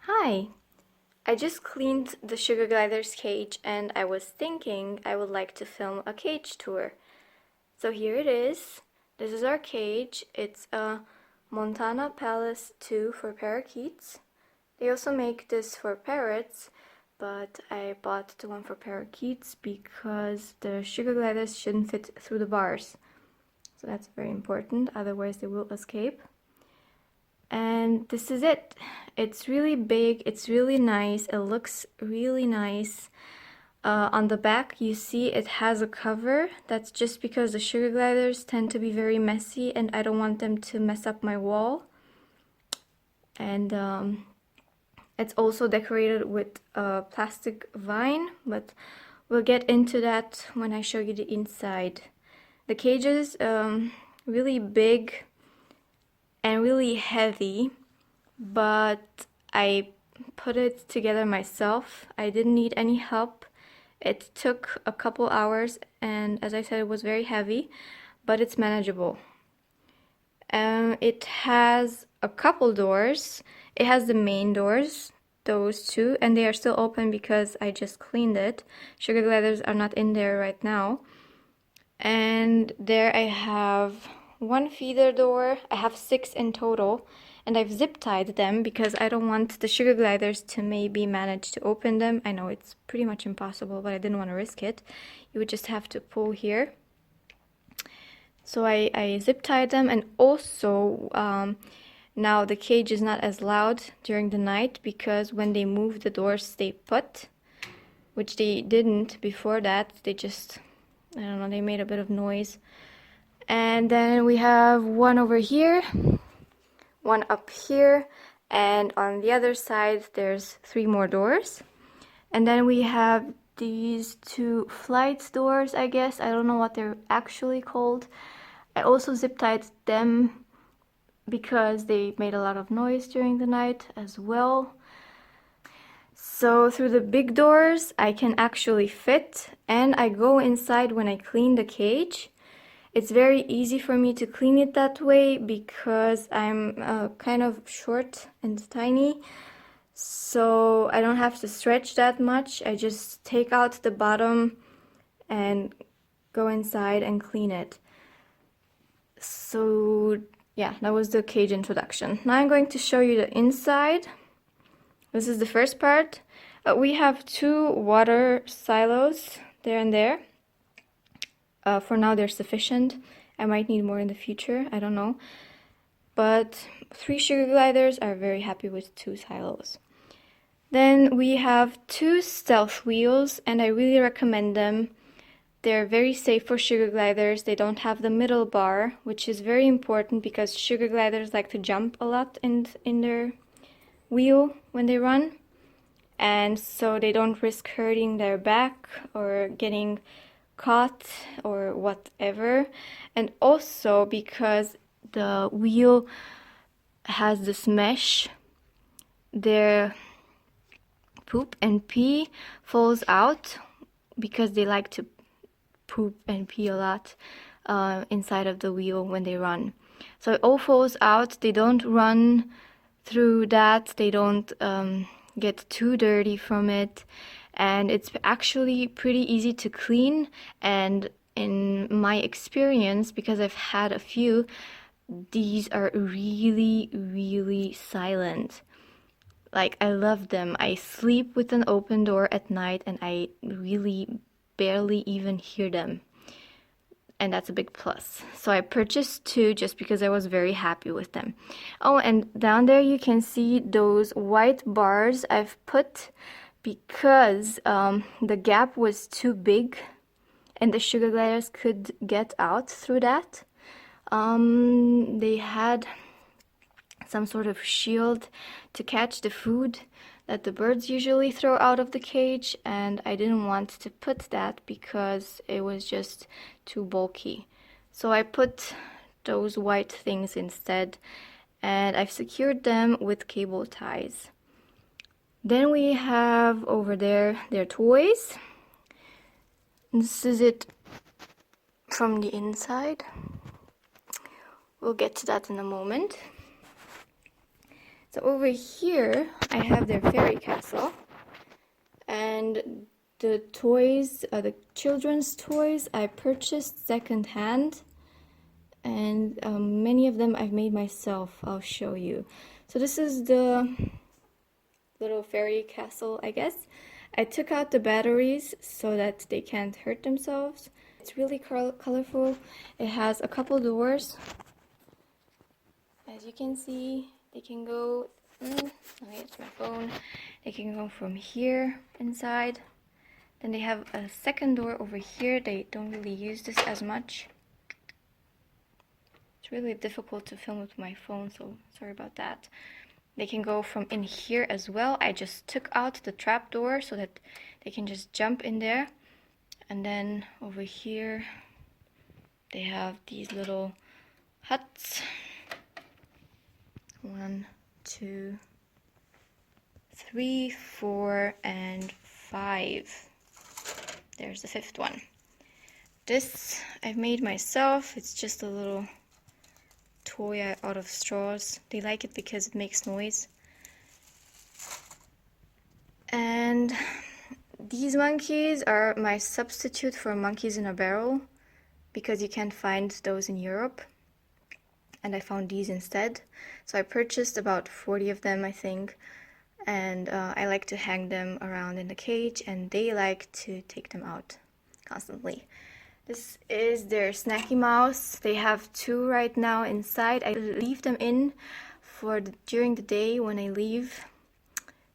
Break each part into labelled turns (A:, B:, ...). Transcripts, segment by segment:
A: Hi! I just cleaned the Sugar Glider's cage and I was thinking I would like to film a cage tour. So here it is. This is our cage. It's a Montana Palace 2 for parakeets. They also make this for parrots, but I bought the one for parakeets because the Sugar Gliders shouldn't fit through the bars. So that's very important, otherwise they will escape. And this is it. It's really big, it's really nice, it looks really nice. On the back you see it has a cover. That's just because the Sugar Gliders tend to be very messy and I don't want them to mess up my wall. And it's also decorated with a plastic vine, but we'll get into that when I show you the inside. The cage is really big and really heavy, but I put it together myself. I didn't need any help. It took a couple hours, and as I said, it was very heavy, but it's manageable. It has a couple doors. It has the main doors, those two, and they are still open because I just cleaned it. Sugar gliders are not in there right now. And there I have one feeder door. I have 6 in total, and I've zip tied them because I don't want the Sugar Gliders to maybe manage to open them. I know it's pretty much impossible, but I didn't want to risk it. You would just have to pull here. So I zip tied them, and also now the cage is not as loud during the night because when they move, the doors stay put, which they didn't before that. They just, I don't know, they made a bit of noise. And then we have one over here, one up here, and on the other side there's 3 more doors. And then we have these 2 flight doors, I guess. I don't know what they're actually called. I also zip tied them because they made a lot of noise during the night as well. So through the big doors I can actually fit, and I go inside when I clean the cage. It's very easy for me to clean it that way because I'm kind of short and tiny, so I don't have to stretch that much. I just take out the bottom and go inside and clean it. So yeah, that was the cage introduction. Now I'm going to show you the inside. This is the first part. We have 2 water silos there and there. For now they're sufficient. I might need more in the future, I don't know. But 3 Sugar Gliders are very happy with 2 silos. Then we have 2 stealth wheels, and I really recommend them. They're very safe for Sugar Gliders. They don't have the middle bar, which is very important because Sugar Gliders like to jump a lot in their wheel when they run. And so they don't risk hurting their back or getting caught or whatever. And also because the wheel has this mesh, their poop and pee falls out because they like to poop and pee a lot inside of the wheel when they run. So it all falls out. They don't run through that. They don't get too dirty from it. And it's actually pretty easy to clean, and in my experience, because I've had a few, these are really, really silent. Like, I love them. I sleep with an open door at night and I really barely even hear them. And that's a big plus. So I purchased 2 just because I was very happy with them. Oh, and down there you can see those white bars I've put because the gap was too big and the Sugar Gliders could get out through that. They had some sort of shield to catch the food that the birds usually throw out of the cage, and I didn't want to put that because it was just too bulky. So I put those white things instead, and I've secured them with cable ties. Then we have over there their toys. This is it from the inside. We'll get to that in a moment. So over here, I have their fairy castle. And the toys, the children's toys, I purchased secondhand. And many of them I've made myself. I'll show you. So this is the little fairy castle, I guess. I took out the batteries so that they can't hurt themselves. It's really colorful. It has a couple doors. As you can see, they can go, okay, it's my phone. They can go from here inside. Then they have a second door over here. They don't really use this as much. It's really difficult to film with my phone, so sorry about that. They can go from in here as well. I just took out the trap door so that they can just jump in there. And then over here, they have these little huts. 1, 2, 3, 4, and 5. There's the 5th one. This I've made myself. It's just a little toy out of straws. They like it because it makes noise. And these monkeys are my substitute for monkeys in a barrel because you can't find those in Europe. And I found these instead. So I purchased about 40 of them, I think. And I like to hang them around in the cage, and they like to take them out constantly. This is their Snacky Mouse. They have 2 right now inside. I leave them in for during the day when I leave.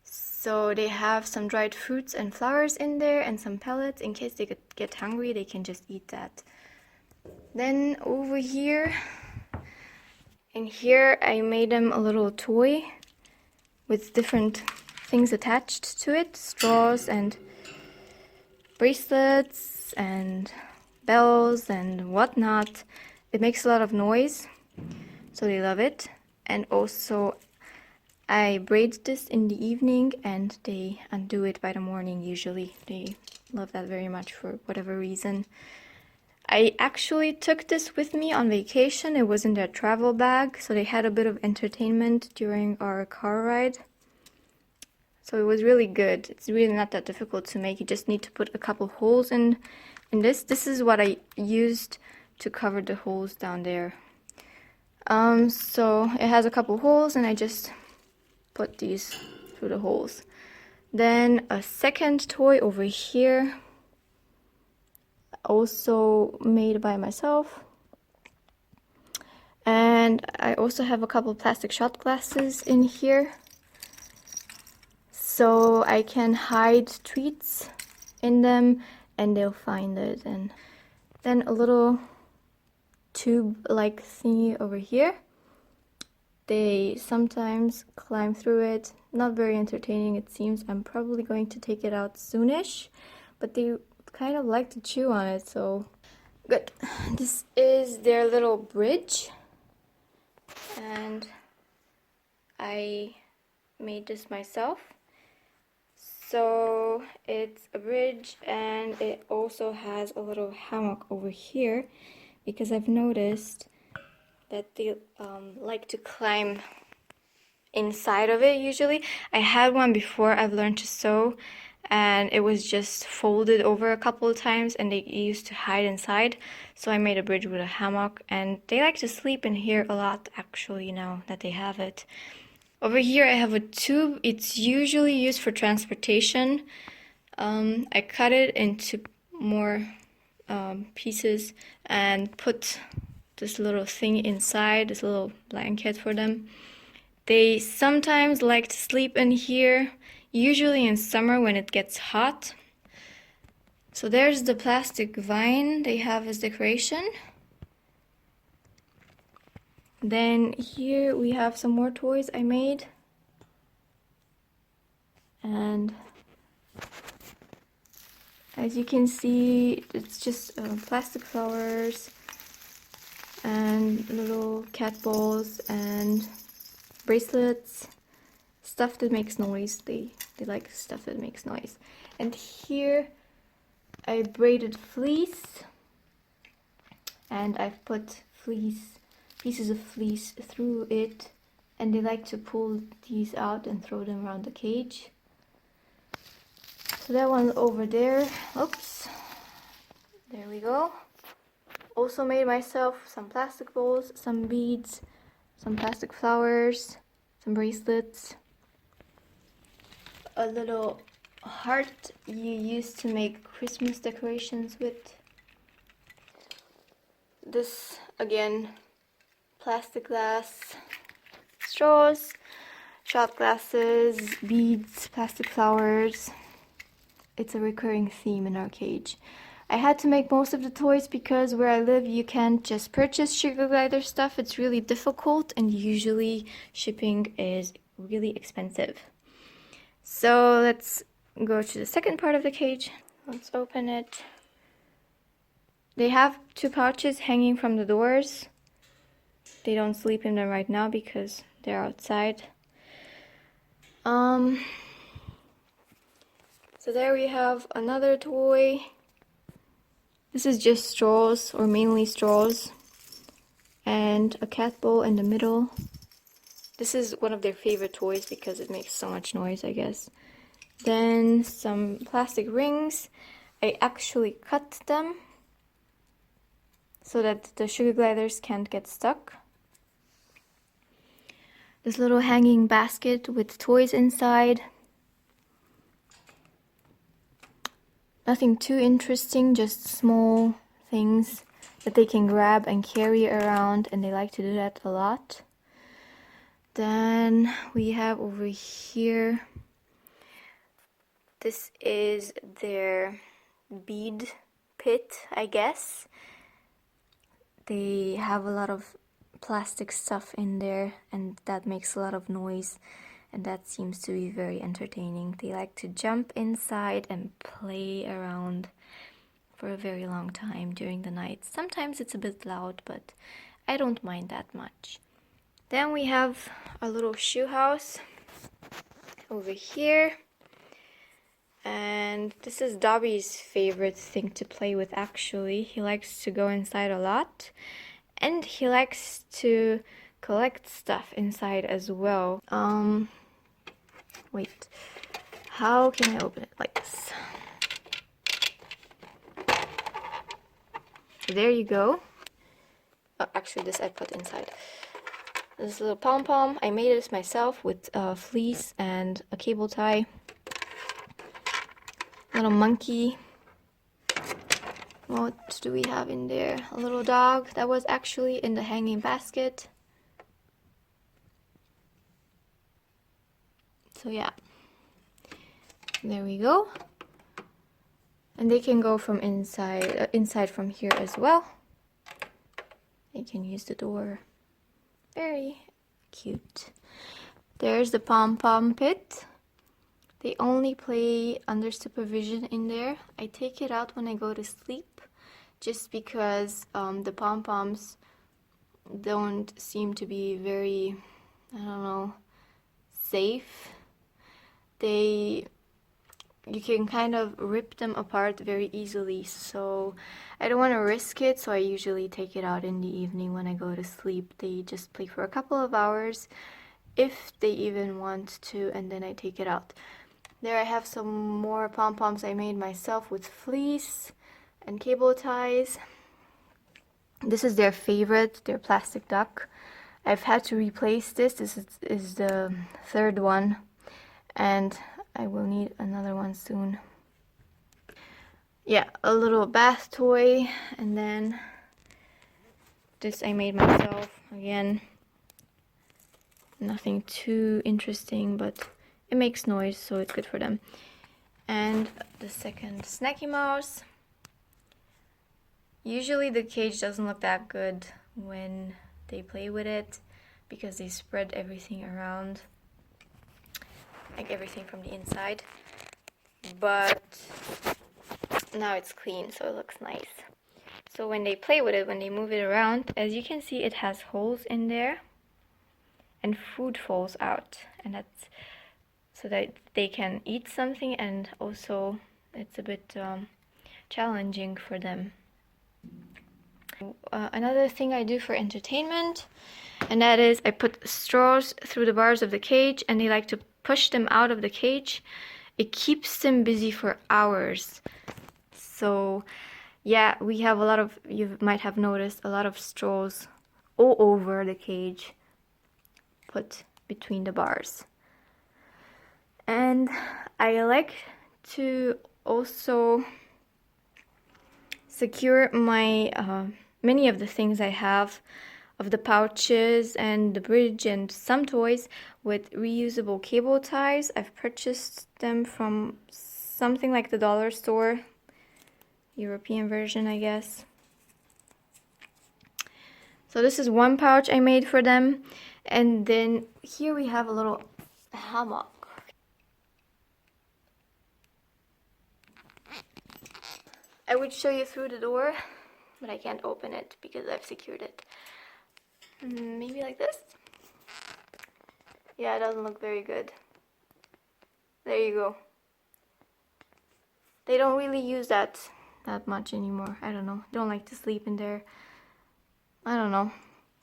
A: So they have some dried fruits and flowers in there and some pellets. In case they get hungry, they can just eat that. Then over here, in here I made them a little toy with different things attached to it. Straws and bracelets and bells and whatnot. It makes a lot of noise, so they love it. And also I braid this in the evening and they undo it by the morning usually. They love that very much for whatever reason. I actually took this with me on vacation. It was in their travel bag, so they had a bit of entertainment during our car ride. So it was really good. It's really not that difficult to make. You just need to put a couple holes in this. This is what I used to cover the holes down there. So it has a couple holes and I just put these through the holes. Then a second toy over here, also made by myself. And I also have a couple plastic shot glasses in here, so I can hide treats in them and they'll find it. And then a little tube-like thingy over here. They sometimes climb through it. Not very entertaining, it seems. I'm probably going to take it out soonish, but they kind of like to chew on it, so good. This is their little bridge, and I made this myself. So it's a bridge and it also has a little hammock over here because I've noticed that they like to climb inside of it usually. I had one before I've learned to sew and it was just folded over a couple of times and they used to hide inside. So I made a bridge with a hammock and they like to sleep in here a lot actually now that they have it. Over here I have a tube. It's usually used for transportation. I cut it into more pieces and put this little thing inside, this little blanket for them. They sometimes like to sleep in here, usually in summer when it gets hot. So there's the plastic vine they have as decoration. Then here we have some more toys I made. And as you can see, it's just plastic flowers and little cat balls and bracelets, stuff that makes noise. They like stuff that makes noise. And here I braided fleece and I've put pieces of fleece through it and they like to pull these out and throw them around the cage. So that one's over there. Oops. There we go. Also made myself some plastic bowls, some beads, some plastic flowers, some bracelets, a little heart you used to make Christmas decorations with. This, again, plastic glass, straws, shot glasses, beads, plastic flowers. It's a recurring theme in our cage. I had to make most of the toys because where I live you can't just purchase sugar glider stuff. It's really difficult and usually shipping is really expensive. So let's go to the second part of the cage. Let's open it. They have 2 pouches hanging from the doors. They don't sleep in them right now because they're outside. So there we have another toy. This is just straws, or mainly straws, and a cat bowl in the middle. This is one of their favorite toys because it makes so much noise, I guess. Then some plastic rings. I actually cut them so that the sugar gliders can't get stuck. This little hanging basket with toys inside. Nothing too interesting, just small things that they can grab and carry around, and they like to do that a lot. Then we have over here, this is their Bead Pit, I guess. They have a lot of plastic stuff in there, and that makes a lot of noise, and that seems to be very entertaining. They like to jump inside and play around for a very long time during the night. Sometimes it's a bit loud, but I don't mind that much. Then we have a little shoe house over here, and this is Dobby's favorite thing to play with actually. He likes to go inside a lot, and he likes to collect stuff inside as well. Wait, how can I open it? Like this. There you go. Oh, actually this I put inside. This little pom-pom, I made this myself with fleece and a cable tie. Little monkey. What do we have in there? A little dog that was actually in the hanging basket. So yeah, there we go. And they can go from inside from here as well. They can use the door. Very cute. There's the pom-pom pit. They only play under supervision in there. I take it out when I go to sleep just because the pom-poms don't seem to be very, I don't know, safe. You can kind of rip them apart very easily, so I don't want to risk it, so I usually take it out in the evening when I go to sleep. They just play for a couple of hours, if they even want to, and then I take it out. There I have some more pom-poms I made myself with fleece and cable ties. This is their favorite, their plastic duck. I've had to replace this. This is the 3rd one, and I will need another one soon. Yeah, a little bath toy, and then this I made myself. Again, nothing too interesting, but it makes noise, so it's good for them. And the second Snacky Mouse. Usually the cage doesn't look that good when they play with it because they spread everything around, like everything from the inside, but now it's clean, so it looks nice. So when they play with it, when they move it around, as you can see, it has holes in there and food falls out, and that's so that they can eat something, and also it's a bit challenging for them. Another thing I do for entertainment And that is, I put straws through the bars of the cage, and they like to push them out of the cage. It keeps them busy for hours. So yeah, we have a lot of, you might have noticed, a lot of straws all over the cage put between the bars. And I like to also secure my many of the things I have, of the pouches and the bridge and some toys, with reusable cable ties. I've purchased them from something like the dollar store, European version, I guess. So this is one pouch I made for them. And then here we have a little hammock. I would show you through the door, but I can't open it because I've secured it. Maybe like this? Yeah, it doesn't look very good. There you go. They don't really use that much anymore. I don't know. They don't like to sleep in there. I don't know.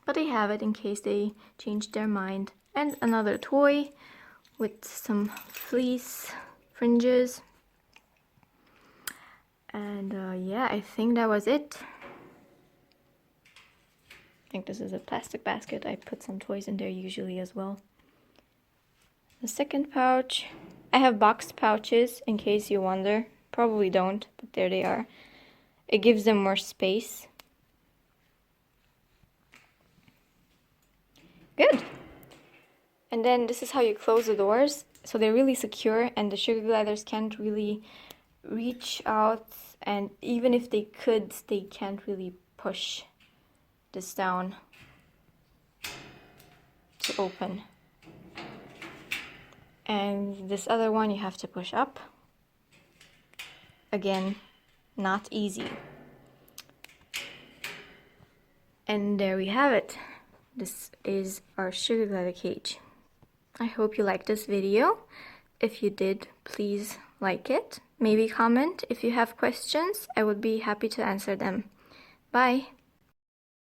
A: But they have it in case they change their mind. And another toy with some fleece fringes. And yeah, I think that was it. I think this is a plastic basket. I put some toys in there usually as well. The second pouch. I have boxed pouches in case you wonder. Probably don't, but there they are. It gives them more space. Good. And then this is how you close the doors. So they're really secure and the sugar gliders can't really reach out, and even if they could, they can't really push this down to open. And this other one you have to push up. Again, not easy. And there we have it. This is our sugar glider cage. I hope you liked this video. If you did, please like it. Maybe comment if you have questions. I would be happy to answer them. Bye!